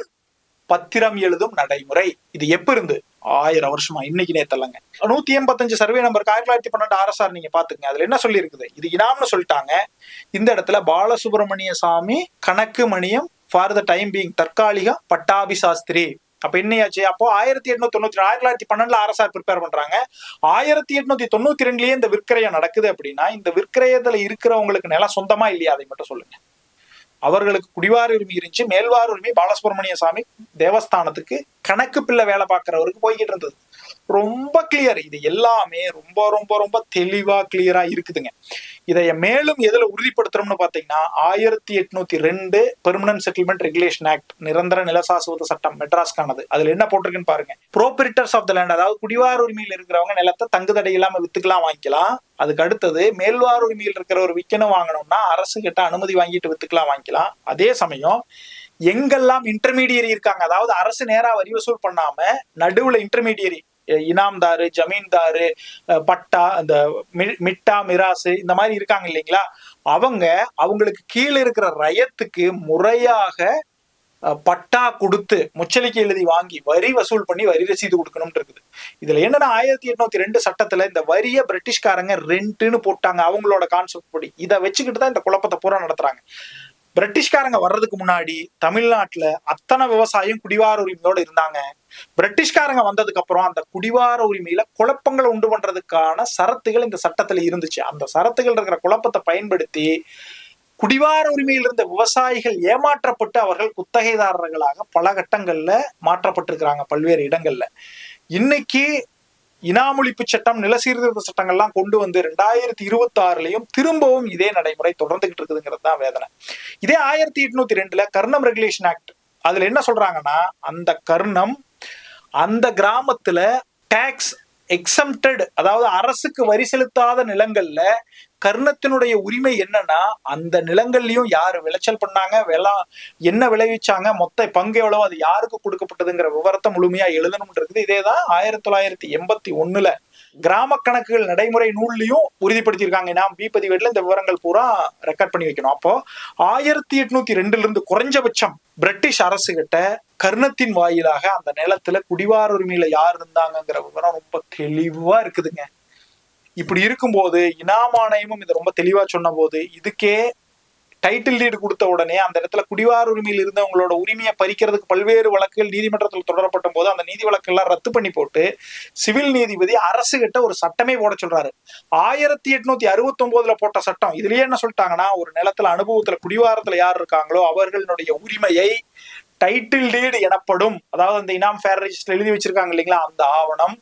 பத்திரம் எழுதும் நடைமுறை. இது எப்ப இருந்து 1000 வருஷமா, இன்னைக்கு நேத்தல்லங்க. 185 சர்வே நம்பருக்கு 1912 RSR நீங்க பாத்துக்கங்க. அதுல என்ன சொல்லி இருக்குது, இது இனாம்னு சொல்லிட்டாங்க. இந்த இடத்துல பாலசுப்ரமணிய சாமி கணக்கு மணியம் ஃபார் த டைம் பீயிங் தற்காலிக பட்டாபி சாஸ்திரி. அப்ப என்னையாச்சு, அப்போ 1912 RSR ப்ரிப்பேர் பண்றாங்க. 1892 இந்த விற்கிரயம் நடக்குது அப்படின்னா, இந்த விற்கிரயத்துல இருக்கிறவங்களுக்கு நிலம் சொந்தமா இல்லையா, அதை மட்டும் சொல்லுங்க. அவர்களுக்கு குடிவார உரிமை இருந்துச்சு. மேல்வார உரிமை பாலசுப்ரமணிய சாமி தேவஸ்தானத்துக்கு கணக்கு பிள்ளை வேலை பார்க்கிறவருக்கு போய்கிட்டு இருந்தது. ரொம்ப கிளியர். இது எல்லாமே ரொம்ப ரொம்ப ரொம்ப தெளிவா கிளியரா இருக்குதுங்க. இதை மேலும் எதுல உறுதிப்படுத்துறோம்னு பாத்தீங்கன்னா, 1802 பெர்மனன்ட் செட்டில்மெண்ட் ரெகுலேஷன் ஆக்ட், நிரந்தர நிலசாசுவத சட்டம் மெட்ராஸ்கானது. அதுல என்ன போட்டிருக்குன்னு பாருங்க. ப்ரோப்ரிட்டர்ஸ் ஆஃப் த லேண்ட், அதாவது குடிவார உரிமையில் இருக்கிறவங்க நிலத்தை தங்குதடை இல்லாம வித்துக்கலாம், வாங்கிக்கலாம். அதுக்கு அடுத்தது மேல்வார உரிமையில் இருக்கிறவர் விற்கணும் வாங்கணும்னா அரசு கிட்ட அனுமதி வாங்கிட்டு வித்துக்கலாம், வாங்கிக்கலாம். அதே சமயம் எங்கெல்லாம் இன்டர்மீடியரி இருக்காங்க, அதாவது அரசு நேரா வரி வசூல் பண்ணாம நடுவுல இன்டர்மீடியரி, இனாம்தாரு, ஜமீன்தாரு, பட்டா, இந்த மிட்டா, மிராசு, இந்த மாதிரி இருக்காங்க இல்லைங்களா, அவங்களுக்கு கீழே இருக்கிற ரயத்துக்கு முறையாக பட்டா கொடுத்து முச்சலிக்கை எழுதி வாங்கி வரி வசூல் பண்ணி வரி ரசீது கொடுக்கணும்னு இருக்குது. இதுல என்னன்னா, 1802 சட்டத்துல இந்த வரிய பிரிட்டிஷ்காரங்க ரெண்ட்னு போட்டாங்க அவங்களோட கான்செப்ட் படி. இதை வச்சுக்கிட்டு தான் இந்த குழப்பத்தை பூரா நடத்துறாங்க. பிரிட்டிஷ்காரங்க வர்றதுக்கு முன்னாடி தமிழ்நாட்டுல அத்தனை விவசாயம் குடிவார உரிமையோட இருந்தாங்க. பிரிட்டிஷ்காரங்க வந்ததுக்கு அப்புறம் அந்த குடிவார உரிமையில குழப்பங்களை உண்டு பண்றதுக்கான சரத்துகள் இந்த சட்டத்துல இருந்துச்சு. அந்த சரத்துகள் இருக்கிற குழப்பத்தை பயன்படுத்தி குடிவார உரிமையில் இருந்த விவசாயிகள் ஏமாற்றப்பட்டு அவர்கள் குத்தகைதாரர்களாக பல கட்டங்கள்ல மாற்றப்பட்டிருக்கிறாங்க பல்வேறு இடங்கள்ல. இன்னைக்கு இனாமொழிப்பு சட்டம், நில சீர்திருத்த சட்டங்கள்லாம் கொண்டு வந்து 2026லயும் திரும்பவும் இதே நடைமுறை தொடர்ந்துகிட்டு இருக்குதுங்கிறது தான் வேதனை. இதே 1802 கர்ணம் ரெகுலேஷன் ஆக்ட், அதுல என்ன சொல்றாங்கன்னா, அந்த கர்ணம் அந்த கிராமத்துல டாக்ஸ் எக்ஸம்டட், அதாவது அரசுக்கு வரி செலுத்தாத நிலங்கள்ல கர்ணத்தினுடைய உரிமை என்னன்னா, அந்த நிலங்கள்லயும் யாரு விளைச்சல் பண்ணாங்க, என்ன விளைவிச்சாங்க, மொத்த பங்கு எவ்வளவு, அது யாருக்கு கொடுக்கப்பட்டதுங்கிற விவரத்தை முழுமையா எழுதணும் இருக்குது. இதேதான் 1981 கிராம கணக்குகள் நடைமுறை நூல்லையும் உறுதிப்படுத்தியிருக்காங்க. நாம் பி பதிவேடுல இந்த விவரங்கள் பூரா ரெக்கார்ட் பண்ணி வைக்கணும். அப்போ 1802 இருந்து குறைஞ்சபட்சம் பிரிட்டிஷ் அரசு கிட்ட கர்ணத்தின் வாயிலாக அந்த நிலத்துல குடிவார உரிமையில யார் இருந்தாங்கிற விவரம் ரொம்ப தெளிவா இருக்குதுங்க. இப்படி இருக்கும்போது இனாம் ஆணையமும் இதை ரொம்ப தெளிவா சொன்ன போது, இதுக்கே டைட்டில் டீடு கொடுத்த உடனே அந்த இடத்துல குடிவார உரிமையில் இருந்தவங்களோட உரிமையை பறிக்கிறதுக்கு பல்வேறு வழக்குகள் நீதிமன்றத்தில் தொடரப்பட்ட போது அந்த நீதி வழக்கெல்லாம் ரத்து பண்ணி போட்டு சிவில் நீதிபதி அரசு கிட்ட ஒரு சட்டமே போட சொல்றாரு. 1869 போட்ட சட்டம். இதுலயே என்ன சொல்லிட்டாங்கன்னா, ஒரு நிலத்துல அனுபவத்துல குடிவாரத்துல யார் இருக்காங்களோ அவர்களுடைய உரிமையை டைட்டில் டீடு எனப்படும், அதாவது அந்த இனாம் ஃபேர் ரெஜிஸ்டர் எழுதி வச்சிருக்காங்க இல்லைங்களா, அந்த ஆவணம்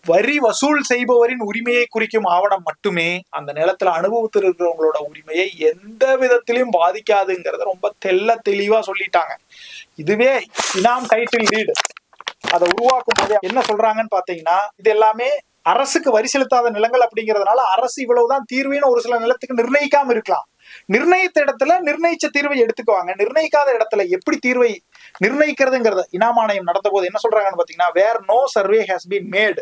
வரி வசூல் செய்பவரின் உரிமையை குறிக்கும் ஆவணம் மட்டுமே அந்த நிலத்துல அனுபவத்தில் இருக்கிறவங்களோட உரிமையை எந்த விதத்திலையும் பாதிக்காதுங்கிறத ரொம்ப தெளிவா சொல்லிட்டாங்க. இதுவே இனாம் டைட்டில் டீடு அதை உருவாக்கும் போது என்ன சொல்றாங்கன்னு பாத்தீங்கன்னா, இது எல்லாமே அரசுக்கு வரி செலுத்தாத நிலங்கள் அப்படிங்கிறதுனால அரசு இவ்வளவுதான் தீர்வுன்னு ஒரு சில நிலத்துக்கு நிர்ணயிக்காம இருக்கலாம். நிர்ணயித்த இடத்துல நிர்ணயிச்ச தீர்வை எடுத்துக்குவாங்க. நிர்ணயிக்காத இடத்துல எப்படி தீர்வை நிர்ணயிக்கிறதுங்கிறத இனாம் ஆணையம் நடந்த போது என்ன சொல்றாங்கன்னு பாத்தீங்கன்னா, where no survey has been made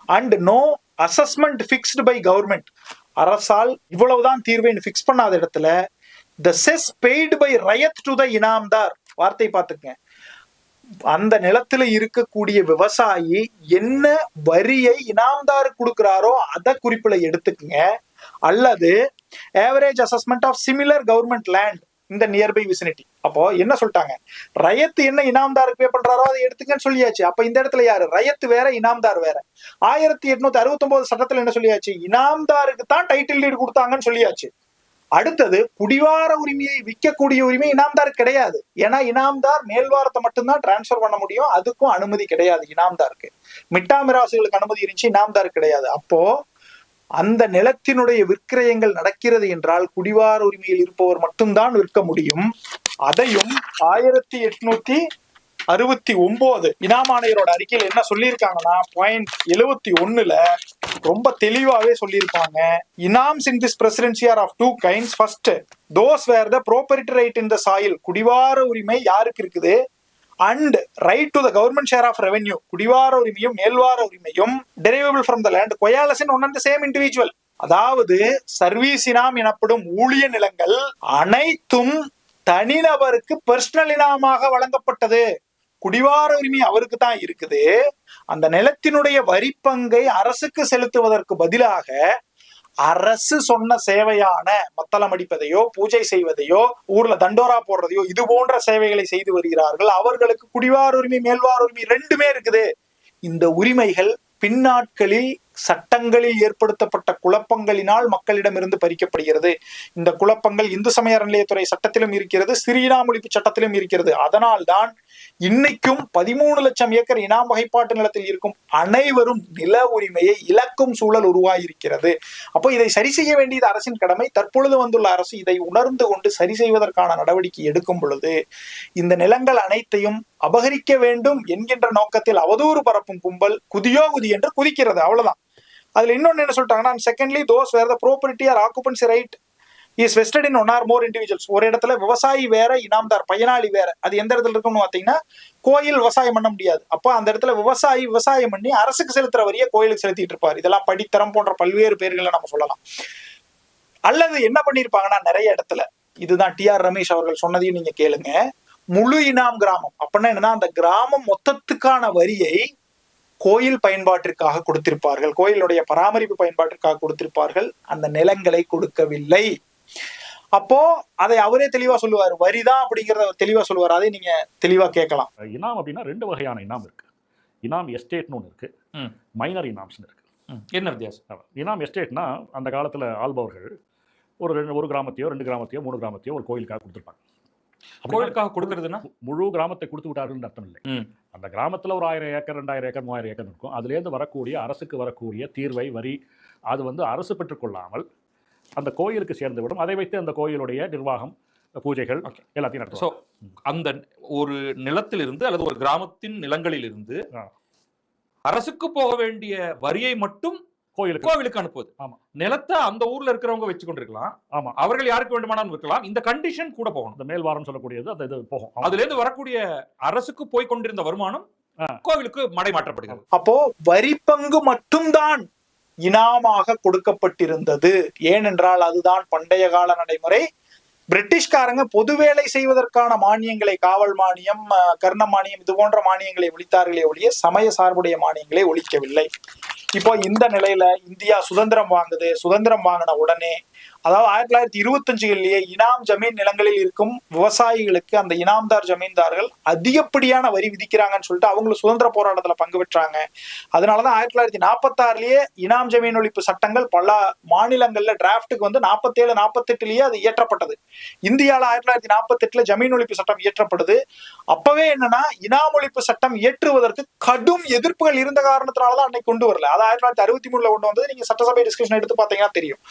and no assessment fixed by government, அரசால் இவ்வளவுதான் தீர்வைன்னு ஃபிக்ஸ் பண்ணாத இடத்துல the cess paid by ryot to the inamdar, வார்த்தை பார்த்துக்கங்க, அந்த நிலத்துல இருக்கக்கூடிய விவசாயி என்ன வரியை இனாம்தாரு கொடுக்கிறாரோ அதை குறிப்பில எடுத்துக்குங்க, அல்லது average assessment of similar government land இந்த நியர்பை விசினிட்டி. அப்போ என்ன சொல்லிட்டாங்க, ரயத்து என்ன இனாம்தாருக்கு பே பண்றாரோ அதை எடுத்துக்கன்னு சொல்லியாச்சு. அப்ப இந்த இடத்துல யாரு, ரயத்து வேற இனாம்தார் வேற. 1869 சட்டத்துல என்ன சொல்லியாச்சு, இனாம்தாருக்கு தான் டைட்டில் டீடு கொடுத்தாங்கன்னு சொல்லியாச்சு. அடுத்தது குடிவார உரிமையை விற்கக்கூடிய உரிமை இனாம்தாருக்கு கிடையாது. ஏன்னா இனாம்தார் மேல்வாரத்தை மட்டும்தான் டிரான்ஸ்பர் பண்ண முடியும், அதுக்கும் அனுமதி கிடையாது இனாம்தாருக்கு. மிட்டாமிராசுகளுக்கு அனுமதி இருந்துச்சு, இனாம்தாருக்கு கிடையாது. அப்போ அந்த நிலத்தினுடைய விற்கிரயங்கள் நடக்கிறது என்றால் குடிவார உரிமையில் இருப்பவர் மட்டும்தான் விற்க முடியும். அதையும் 1869 இனாம் ஆணையரோட அறிக்கையில் என்ன சொல்லியிருக்காங்கன்னா, .71 ரொம்ப தெளிவாவே சொல்லியிருப்பாங்க. Inams in this presidency are of two kinds. First, those where the property right in the soil, குடிவார உரிமை யாருக்கு இருக்குது, and right to the government share of revenue, குடிவார உரிமையும் மேல்வார உரிமையும் derivable from the land coalesce in one and the same individual. அதாவது service inam எனப்படும் ஊழிய நிலங்கள் அனைத்தும் தனிநபருக்கு பர்சனல் இனாமாக வழங்கப்பட்டது. குடிவார உரிமை அவருக்கு தான் இருக்குது. அந்த நிலத்தினுடைய வரிப்பங்கை அரசுக்கு செலுத்துவதற்கு பதிலாக அரசு சொன்ன சேவையான மத்தளம் அடிப்பதையோ பூஜை செய்வதையோ ஊர்ல தண்டோரா போடுறதையோ இது போன்ற சேவைகளை செய்து வருகிறார்கள். அவர்களுக்கு குடிவார உரிமை மேல்வார உரிமை ரெண்டுமே இருக்குது. இந்த உரிமைகள் பின்னாட்களில் சட்டங்களில் ஏற்படுத்தப்பட்ட குழப்பங்களினால் மக்களிடமிருந்து பறிக்கப்படுகிறது. இந்த குழப்பங்கள் இந்து சமய அறநிலையத்துறை சட்டத்திலும் இருக்கிறது, சிறு இனாம் ஒழிப்பு சட்டத்திலும் இருக்கிறது. அதனால்தான் இன்னைக்கும் 13 லட்சம் ஏக்கர் இனாம் வகைப்பாட்டு நிலத்தில் இருக்கும் அனைவரும் நில உரிமையை இழக்கும் சூழல் உருவாயிருக்கிறது. அப்போ இதை சரி செய்ய வேண்டியது அரசின் கடமை. தற்பொழுது வந்துள்ள அரசு இதை உணர்ந்து கொண்டு சரி செய்வதற்கான நடவடிக்கை எடுக்கும் பொழுது இந்த நிலங்கள் அனைத்தையும் அபகரிக்க வேண்டும் என்கின்ற நோக்கத்தில் அவதூறு பரப்பும் கும்பல் குதியோ குதி என்று குதிக்கிறது. அவ்வளவுதான். அதுல இன்னொன்னு என்ன சொல்லிட்டாங்கன்னா, secondly those where the property are occupancy right is vested in one or more individuals. ஒரு இடத்துல விவசாயி வேற இனாம்தார் பயனாளி வேற. அது எந்த இடத்துல இருக்குன்னு பாத்தீங்கன்னா, கோயில் விவசாயம் பண்ண முடியாது. அப்போ அந்த இடத்துல விவசாயி விவசாயம் பண்ணி அரசுக்கு செலுத்துற வரியை கோயிலுக்கு செலுத்திட்டு இருப்பார். இதெல்லாம் படித்தரம் போன்ற பல்வேறு பேர்களை நம்ம சொல்லலாம். அல்லது என்ன பண்ணிருப்பாங்கன்னா, நிறைய இடத்துல இதுதான் டிஆர் ரமேஷ் அவர்கள் சொன்னதையும் நீங்க கேளுங்க, முழு இனாம் கிராமம் அப்படின்னா என்னன்னா, அந்த கிராமம் மொத்தத்துக்கான வரியை கோயில் பயன்பாட்டிற்காக கொடுத்திருப்பார்கள், கோயிலுடைய பராமரிப்பு பயன்பாட்டிற்காக கொடுத்திருப்பார்கள், அந்த நிலங்களை கொடுக்கவில்லை. அப்போ அதை அவரே தெளிவா சொல்லுவார், வரிதான் அப்படிங்கறத தெளிவா சொல்லுவார். அதை நீங்க தெளிவா கேட்கலாம். இனாம் அப்படின்னா 2 வகையான இனாம் இருக்கு. இனாம் எஸ்டேட்னு ஒன்று இருக்கு, மைனர் இனாம்ஸ் இருக்கு. என்ன வித்தியாசம்? இனாம் எஸ்டேட்னா அந்த காலத்துல ஆள்பவர்கள் ஒரு கிராமத்தையோ 2 கிராமத்தையோ 3 கிராமத்தையோ ஒரு கோயிலுக்காக கொடுத்துருப்பாங்க. கோயிலுக்காக கொடுக்கறதுன்னா முழு கிராமத்தை கொடுத்து விட்டார்கள் அர்த்தம் இல்லை. அந்த கிராமத்துல ஒரு 1000 ஏக்கர் 2000 ஏக்கர் 3000 ஏக்கர் இருக்கும். அதுல இருந்து வரக்கூடிய அரசுக்கு வரக்கூடிய தீர்வை வரி அது அரசு பெற்றுக்கொள்ளாமல் அந்த கோயிலுக்கு சேர்ந்து விடும். அதை வைத்து அந்த கோயிலுடைய நிர்வாகம் பூஜைகள் எல்லாத்தையும் நடத்தும். அந்த ஒரு நிலத்திலிருந்து அல்லது ஒரு கிராமத்தின் நிலங்களில் இருந்து அரசுக்கு போக வேண்டிய வரியை மட்டும் கோயிலுக்கு அனுப்புவது. ஆமா, நிலத்தை அந்த ஊர்ல இருக்கிறவங்க வச்சு கொண்டிருக்கலாம். ஆமா, அவர்கள் யாருக்கு வேண்டுமானாலும் இருக்கலாம். இந்த கண்டிஷன் கூட போகணும். இந்த மேல்வாரம் சொல்லக்கூடியது அந்த இது போகும். அதுல இருந்து வரக்கூடிய அரசுக்கு போய் கொண்டிருந்த வருமானம் கோவிலுக்கு மடை மாற்றப்படுகிறது. அப்போ வரி பங்கு மட்டும்தான் இனாமாக கொடுக்கப்பட்டிருந்தது. ஏனென்றால் அதுதான் பண்டைய கால நடைமுறை. பிரிட்டிஷ்காரங்க பொது வேலை செய்வதற்கான மானியங்களை, காவல் மானியம், கர்ண மானியம், இது போன்ற மானியங்களை ஒழித்தார்களே ஒழிய சமய சார்புடைய மானியங்களை ஒழிக்கவில்லை. இப்போ இந்த நிலையில இந்தியா சுதந்திரம் வாங்குது. சுதந்திரம் வாங்கின உடனே, அதாவது 1925 இனாம் ஜமீன் நிலங்களில் இருக்கும் விவசாயிகளுக்கு அந்த இனாம்தார் ஜமீன்தார்கள் அதிகப்படியான வரி விதிக்கிறாங்கன்னு சொல்லிட்டு அவங்களும் சுதந்திர போராட்டத்துல பங்கு பெற்றாங்க. அதனாலதான் 1946 இனாம் ஜமீன் ஒழிப்பு சட்டங்கள் பல மாநிலங்கள்ல டிராப்டுக்கு 47, 48 அது இயற்றப்பட்டது. இந்தியால 1948 ஜமீன் ஒழிப்பு சட்டம் இயற்றப்படுது. அப்பவே என்னன்னா, இனாம் ஒழிப்பு சட்டம் இயற்றுவதற்கு கடும் எதிர்ப்புகள் இருந்த காரணத்தினாலதான் அன்னைக்கு கொண்டு வரல. அது 1963 கொண்டு வந்தது. நீங்க சட்டசபை டிஸ்கஷன் எடுத்து பாத்தீங்கன்னா தெரியும்.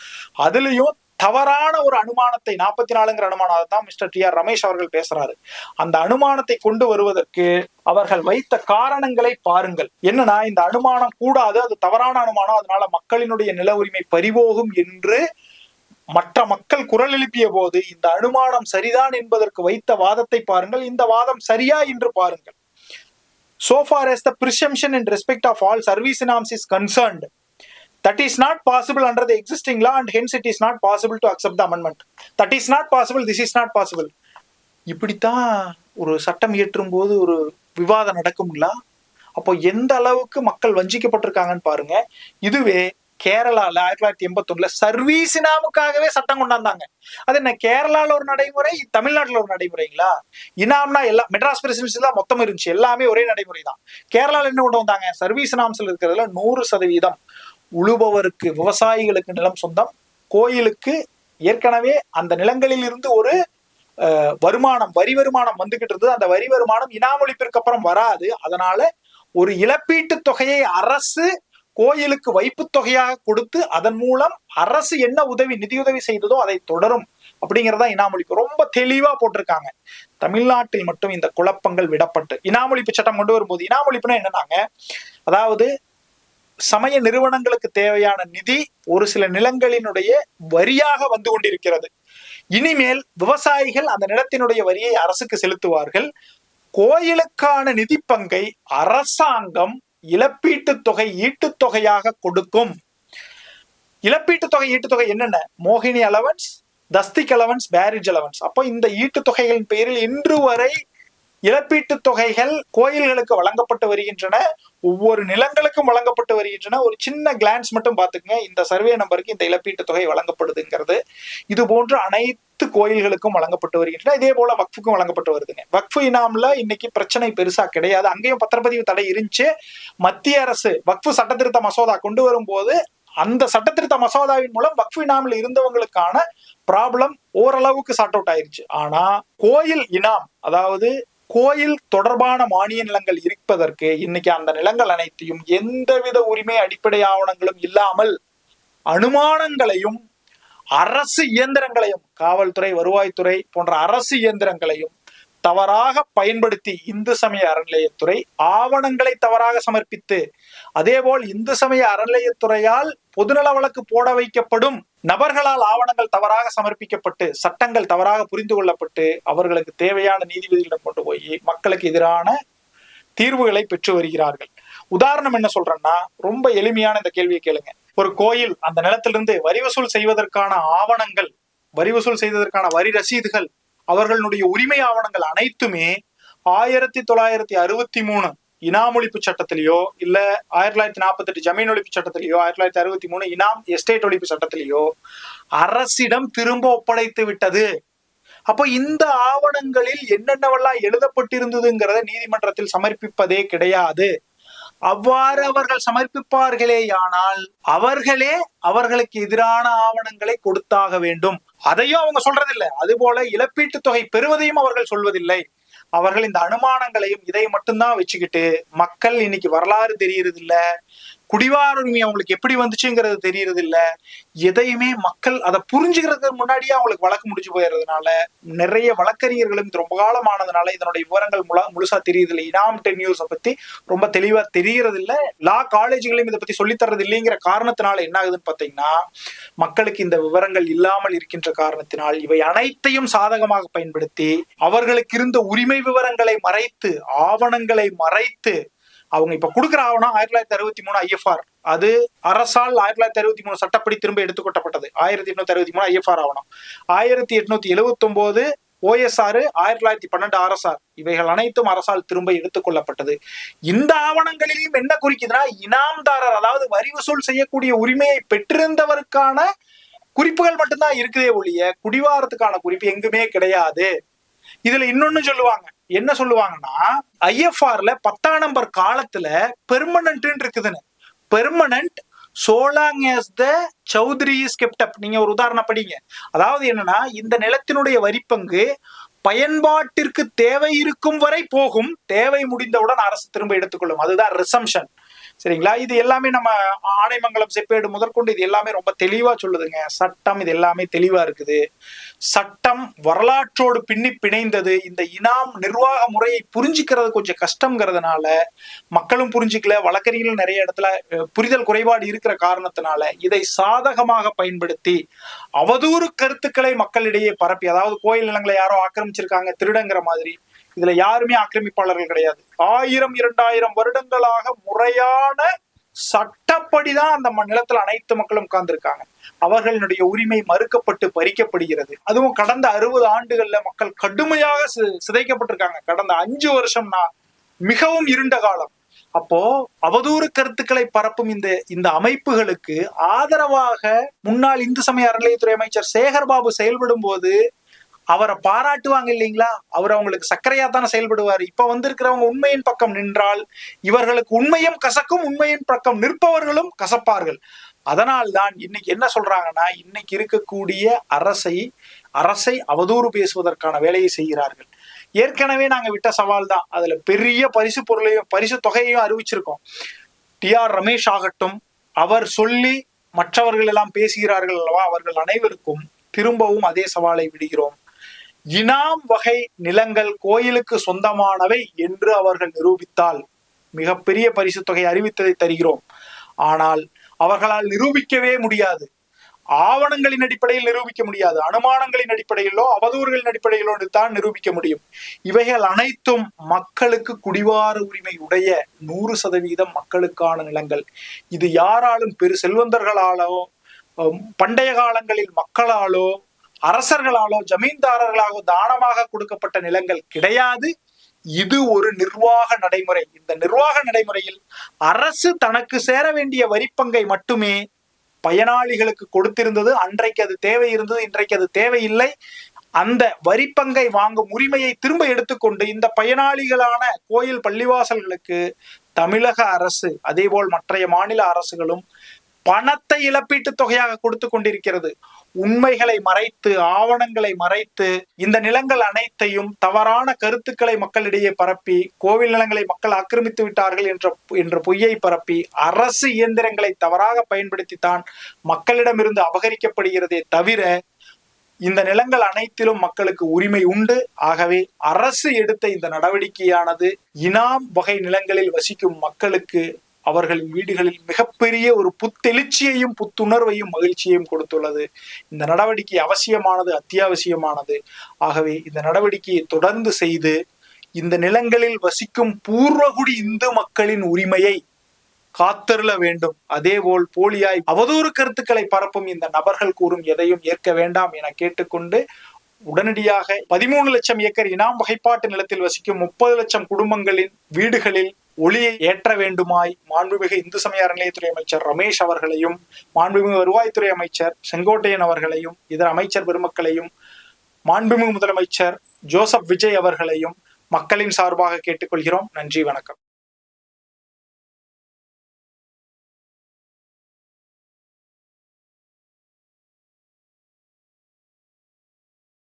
அதுலயும் தவறான ஒரு அனுமானத்தை, 44ங்கிற அனுமானம் தான் மிஸ்டர் டி ஆர் ரமேஷ் அவர்கள் பேசுறாரு. அந்த அனுமானத்தை கொண்டு வருவதற்கு அவர்கள் வைத்த காரணங்களை பாருங்கள். என்னன்னா, இந்த அனுமானம் கூடாது, அது தவறான அனுமானம், அதனால மக்களினுடைய நில உரிமை பறிபோகும் என்று மற்ற மக்கள் குரல் எழுப்பிய போது இந்த அனுமானம் சரிதான் என்பதற்கு வைத்த வாதத்தை பாருங்கள். இந்த வாதம் சரியா என்று பாருங்கள். So far as the presumption in respect of all service norms is concerned, that is not possible under the existing law and hence it is not possible to accept the amendment. That is not possible, this is not possible. இப்படித்தான் ஒரு சட்டம் இயற்றும் போது ஒரு விவாதம் நடக்குங்களா? அப்போ எந்த அளவுக்கு மக்கள் வஞ்சிக்கப்பட்டிருக்காங்கன்னு பாருங்க. இதுவே கேரளால 1981 சர்வீஸ் இனாமுக்காகவே சட்டம் கொண்டாந்தாங்க. அது என்ன, கேரளால ஒரு நடைமுறை, தமிழ்நாட்டுல ஒரு நடைமுறைங்களா? இனாம்னா எல்லாம் மெட்ராஸ் பிரசிடென்சி தான் மொத்தம் இருந்துச்சு, எல்லாமே ஒரே நடைமுறை தான். கேரளால என்ன கொண்டு வந்தாங்க, சர்வீஸ் இனாம்ஸ்ல இருக்கிறதுல 100% உழுபவருக்கு, விவசாயிகளுக்கு நிலம் சொந்தம், கோயிலுக்கு ஏற்கனவே அந்த நிலங்களில் இருந்து ஒரு வருமானம், வரி வருமானம் வந்துகிட்டு இருந்தது. அந்த வரி வருமானம் இனாம் ஒழிப்பிற்கு அப்புறம் வராது. அதனால ஒரு இழப்பீட்டு தொகையை அரசு கோயிலுக்கு வைப்பு தொகையாக கொடுத்து அதன் மூலம் அரசு என்ன உதவி, நிதியுதவி செய்ததோ அதை தொடரும் அப்படிங்கிறதா இனாம் ஒழிப்பு. ரொம்ப தெளிவா போட்டிருக்காங்க. தமிழ்நாட்டில் மட்டும் இந்த குழப்பங்கள் விடப்பட்டு இனாம் ஒழிப்பு சட்டம் கொண்டு வரும்போது, இனாம் ஒழிப்புனா என்னன்னாங்க, அதாவது சமய நிறுவனங்களுக்கு தேவையான நிதி ஒரு சில நிலங்களினுடைய வரியாக வந்து கொண்டிருக்கிறது. இனிமேல் விவசாயிகள் அந்த நிலத்தினுடைய வரியை அரசுக்கு செலுத்துவார்கள். கோயிலுக்கான நிதி பங்கை அரசாங்கம் இழப்பீட்டு தொகை, ஈட்டுத்தொகையாக கொடுக்கும். இழப்பீட்டு தொகை, ஈட்டுத்தொகை என்னென்ன, மோகினி அலவன்ஸ், தஸ்திக் அலவன்ஸ், பேரேஜ் அலவன்ஸ். அப்போ இந்த ஈட்டுத்தொகைகளின் பெயரில் இன்று வரை இழப்பீட்டு தொகைகள் கோயில்களுக்கு வழங்கப்பட்டு வருகின்றன. ஒவ்வொரு நிலங்களுக்கும் வழங்கப்பட்டு வருகின்றன. ஒரு சின்ன கிளான்ஸ் மட்டும் பாத்துக்கங்க, இந்த சர்வே நம்பருக்கு இந்த இழப்பீட்டு தொகை வழங்கப்படுதுங்கிறது. இது போன்று அனைத்து கோயில்களுக்கும் வழங்கப்பட்டு வருகின்றன. இதே போல வக்ஃபுக்கும் வழங்கப்பட்டு வருதுங்க. வக்ஃபு இனாம்ல இன்னைக்கு பிரச்சனை பெருசா கிடையாது. அங்கேயும் பத்திரப்பதிவு தடை இருந்துச்சு. மத்திய அரசு வக்ஃபு சட்டத்திருத்த மசோதா கொண்டு வரும்போது அந்த சட்டத்திருத்த மசோதாவின் மூலம் வக்ஃபு இனாம்ல இருந்தவங்களுக்கான ப்ராப்ளம் ஓரளவுக்கு சார்ட் அவுட் ஆயிருச்சு. ஆனா கோயில் இனாம், அதாவது கோயில் தொடர்பான மானிய நிலங்கள் இருப்பதற்கு இன்னைக்கு அந்த நிலங்கள் அனைத்தையும் எந்தவித உரிமை அடிப்படை ஆவணங்களும் இல்லாமல் அனுமானங்களையும் அரசு இயந்திரங்களையும், காவல்துறை, வருவாய்த்துறை போன்ற அரசு இயந்திரங்களையும் தவறாக பயன்படுத்தி இந்து சமய அறநிலையத்துறை ஆவணங்களை தவறாக சமர்ப்பித்து, அதேபோல் இந்து சமய அறநிலையத்துறையால் பொதுநல வழக்கு போட வைக்கப்படும் நபர்களால் ஆவணங்கள் தவறாக சமர்ப்பிக்கப்பட்டு, சட்டங்கள் தவறாக புரிந்து கொள்ளப்பட்டு, அவர்களுக்கு தேவையான நீதிபதிகளிடம் கொண்டு போய் மக்களுக்கு எதிரான தீர்வுகளை பெற்று வருகிறார்கள். உதாரணம் என்ன சொல்றேன்னா, ரொம்ப எளிமையான இந்த கேள்வியை கேளுங்க. ஒரு கோயில் அந்த நிலத்திலிருந்து வரி வசூல் செய்வதற்கான ஆவணங்கள், வரி வசூல் செய்வதற்கான வரி ரசீதுகள், அவர்களுடைய உரிமை ஆவணங்கள் அனைத்துமே 1963 இனாம் ஒழிப்பு சட்டத்திலேயோ இல்ல 1948 ஜமீன் ஒழிப்பு சட்டத்திலேயோ 1963 இனாம் எஸ்டேட் ஒழிப்பு சட்டத்திலேயோ அரசிடம் திரும்ப ஒப்படைத்து விட்டது. அப்போ இந்த ஆவணங்களில் என்னென்னவெல்லாம் எழுதப்பட்டிருந்ததுங்கிறத நீதிமன்றத்தில் சமர்ப்பிப்பதே கிடையாது. அவ்வாறு அவர்கள் சமர்ப்பிப்பார்களேயானால் அவர்களே அவர்களுக்கு எதிரான ஆவணங்களை கொடுத்தாக வேண்டும். அதையும் அவங்க சொல்றதில்லை. அதுபோல இழப்பீட்டு தொகை பெறுவதையும் அவர்கள் சொல்வதில்லை. அவர்கள் இந்த அனுமானங்களையும் இதை மட்டும்தான் வச்சுக்கிட்டு மக்கள் இன்னைக்கு வரலாறு தெரியறது இல்ல, குடிவார உரிமை அவங்களுக்கு எப்படி வந்துச்சுங்கிறது தெரியறது இல்ல. எதையுமே மக்கள் அதை புரிஞ்சுக்கிறதுக்கு முன்னாடியே அவங்களுக்கு வழக்கு முடிச்சு போயிடுறதுனால, நிறைய வழக்கறிஞர்களும் இது ரொம்ப காலமானதுனால இதனுடைய விவரங்கள் முழுசா தெரியுது இல்லை. இனாம் டென்யூர்ஸை பத்தி ரொம்ப தெளிவா தெரியறது இல்ல. லா காலேஜுகளையும் இதை பத்தி சொல்லித்தரது இல்லைங்கிற காரணத்தினால என்ன ஆகுதுன்னு பாத்தீங்கன்னா, மக்களுக்கு இந்த விவரங்கள் இல்லாமல் இருக்கின்ற காரணத்தினால் இவை அனைத்தையும் சாதகமாக பயன்படுத்தி அவர்களுக்கு இருந்த உரிமை விவரங்களை மறைத்து, ஆவணங்களை மறைத்து, அவங்க இப்ப கொடுக்குற ஆவணம் 1963 IFR, அது அரசால் 1963 சட்டப்படி திரும்ப எடுத்துக்கொள்ளப்பட்டது. 1863 IFR ஆவணம், 1879 OSR, 1912 RSR, இவைகள் அனைத்தும் அரசால் திரும்ப எடுத்துக்கொள்ளப்பட்டது. இந்த ஆவணங்களிலும் என்ன குறிக்குதுன்னா, இனாம்தாரர், அதாவது வரி வசூல் செய்யக்கூடிய உரிமையை பெற்றிருந்தவருக்கான குறிப்புகள் மட்டும்தான் இருக்குதே ஒழிய குடிவாரத்துக்கான குறிப்பு எங்குமே கிடையாது. இதுல இன்னொன்னு சொல்லுவாங்க. என்ன சொல்லுவாங்கன்னா, IFRல 10ஆம் நம்பர் காலத்துல பெர்மனன்ட் இருக்குதுன்னு. Permanent so long as the chaudhri is kept up. நீங்க ஒரு உதாரணம் படிங்க. அதாவது என்னன்னா, இந்த நிலத்தினுடைய வரிப்பங்கு பயன்பாட்டிற்கு தேவை இருக்கும் வரை போகும், தேவை முடிந்தவுடன் அரசு திரும்ப எடுத்துக்கொள்ளும். அதுதான் ரிசம்ஷன். சரிங்களா? இது எல்லாமே நம்ம ஆனைமங்கலம் செப்பேடு முதற்கொண்டு இது எல்லாமே ரொம்ப தெளிவா சொல்லுதுங்க. சட்டம் இது எல்லாமே தெளிவா இருக்குது. சட்டம் வரலாற்றோடு பின்னி பிணைந்தது. இந்த இனாம் நிர்வாக முறையை புரிஞ்சுக்கிறது கொஞ்சம் கஷ்டம்ங்கிறதுனால மக்களும் புரிஞ்சுக்கல, வழக்கறிஞர்கள் நிறைய இடத்துல புரிதல் குறைபாடு இருக்கிற காரணத்தினால இதை சாதகமாக பயன்படுத்தி அவதூறு கருத்துக்களை மக்களிடையே பரப்பி, அதாவது கோயில் நிலங்களை யாரோ ஆக்கிரமிச்சிருக்காங்க திருடங்கிற மாதிரி. இதுல யாருமே ஆக்கிரமிப்பாளர்கள் கிடையாது. 1000-2000 வருடங்களாக முறையான சட்டப்படிதான் அந்த நிலத்துல அனைத்து மக்களும் உட்கார்ந்துருக்காங்க. அவர்களுடைய உரிமை மறுக்கப்பட்டு பறிக்கப்படுகிறது. அதுவும் கடந்த 60 ஆண்டுகள்ல மக்கள் கடுமையாக சிதைக்கப்பட்டிருக்காங்க. கடந்த 5 வருஷம்னா மிகவும் இருண்ட காலம். அப்போ அவதூறு கருத்துக்களை பரப்பும் இந்த அமைப்புகளுக்கு ஆதரவாக முன்னாள் இந்து சமய அறநிலையத்துறை அமைச்சர் சேகர்பாபு செயல்படும் போது அவரை பாராட்டுவாங்க இல்லைங்களா? அவர் அவங்களுக்கு சர்க்கரையா தானே செயல்படுவார். இப்ப வந்திருக்கிறவங்க உண்மையின் பக்கம் நின்றால் இவர்களுக்கு உண்மையும் கசக்கும், உண்மையின் பக்கம் நிற்பவர்களும் கசப்பார்கள். அதனால்தான் இன்னைக்கு என்ன சொல்றாங்கன்னா, இன்னைக்கு இருக்கக்கூடிய அரசை அவதூறு பேசுவதற்கான வேலையை செய்கிறார்கள். ஏற்கனவே நாங்க விட்ட சவால் தான். அதுல பெரிய பரிசு தொகையையும் அறிவிச்சிருக்கோம். TR ரமேஷ் ஆகட்டும், அவர் சொல்லி மற்றவர்கள் எல்லாம் பேசுகிறார்கள் அல்லவா, அவர்கள் அனைவருக்கும் திரும்பவும் அதே சவாலை விடுகிறோம். இனாம் வகை நிலங்கள் கோயிலுக்கு சொந்தமானவை என்று அவர்கள் நிரூபித்தால் மிகப்பெரிய பரிசு தொகை அறிவித்ததை தருகிறோம். ஆனால் அவர்களால் நிரூபிக்கவே முடியாது. ஆவணங்களின் அடிப்படையில் நிரூபிக்க முடியாது. அனுமானங்களின் அடிப்படையிலோ அவதூறுகளின் அடிப்படையிலோ தான் நிரூபிக்க முடியும். இவைகள் அனைத்தும் மக்களுக்கு குடிவார உரிமை உடைய 100% மக்களுக்கான நிலங்கள். இது யாராலும் பெரு செல்வந்தர்களாலோ, பண்டைய காலங்களில் மக்களாலோ, அரசர்களாலோ, ஜமீன்தாரர்களாலோ தானமாக கொடுக்கப்பட்ட நிலங்கள் கிடையாது. இது ஒரு நிர்வாக நடைமுறை. இந்த நிர்வாக நடைமுறையில் அரசு தனக்கு சேர வேண்டிய வரிப்பங்கை மட்டுமே பயனாளிகளுக்கு கொடுத்திருந்தது. அன்றைக்கு அது தேவை இருந்தது, இன்றைக்கு அது தேவையில்லை. அந்த வரிப்பங்கை வாங்கும் உரிமையை திரும்ப எடுத்துக்கொண்டு இந்த பயனாளிகளான கோயில் பள்ளிவாசல்களுக்கு தமிழக அரசு, அதேபோல் மற்ற மாநில அரசுகளும் பணத்தை இழப்பீட்டு தொகையாக கொடுத்து கொண்டிருக்கிறது. உண்மைகளை மறைத்து, ஆவணங்களை மறைத்து, இந்த நிலங்கள் அனைத்தையும் தவறான கருத்துக்களை மக்களிடையே பரப்பி, கோவில் நிலங்களை மக்கள் ஆக்கிரமித்து விட்டார்கள் என்ற பொய்யை பரப்பி, அரசு இயந்திரங்களை தவறாக பயன்படுத்தித்தான் மக்களிடமிருந்து அபகரிக்கப்படுகிறதே தவிர இந்த நிலங்கள் அனைத்திலும் மக்களுக்கு உரிமை உண்டு. ஆகவே அரசு எடுத்த இந்த நடவடிக்கையானது இனாம் வகை நிலங்களில் வசிக்கும் மக்களுக்கு அவர்களின் வீடுகளில் மிகப்பெரிய ஒரு புத்தெழுச்சியையும் புத்துணர்வையும் மகிழ்ச்சியையும் கொடுத்துள்ளது. இந்த நடவடிக்கை அவசியமானது, அத்தியாவசியமானது. ஆகவே இந்த நடவடிக்கையை தொடர்ந்து செய்து இந்த நிலங்களில் வசிக்கும் பூர்வகுடி இந்து மக்களின் உரிமையை காத்தருள வேண்டும். அதேபோல் போலியாய் அவதூறு கருத்துக்களை பரப்பும் இந்த நபர்கள் கூறும் எதையும் ஏற்க வேண்டாம் என கேட்டுக்கொண்டு உடனடியாக 13 லட்சம் ஏக்கர் இனாம் வகைப்பாட்டு நிலத்தில் வசிக்கும் 30 லட்சம் குடும்பங்களின் வீடுகளில் ஒளியை ஏற்ற வேண்டுமாய் மாண்புமிகு இந்து சமய அறநிலையத்துறை அமைச்சர் ரமேஷ் அவர்களையும், மாண்புமிகு வருவாய்த்துறை அமைச்சர் செங்கோட்டையன் அவர்களையும், இதர அமைச்சர் பெருமக்களையும், மாண்புமிகு முதலமைச்சர் ஜோசப் விஜய் அவர்களையும் மக்களின் சார்பாக கேட்டுக்கொள்கிறோம். நன்றி, வணக்கம்.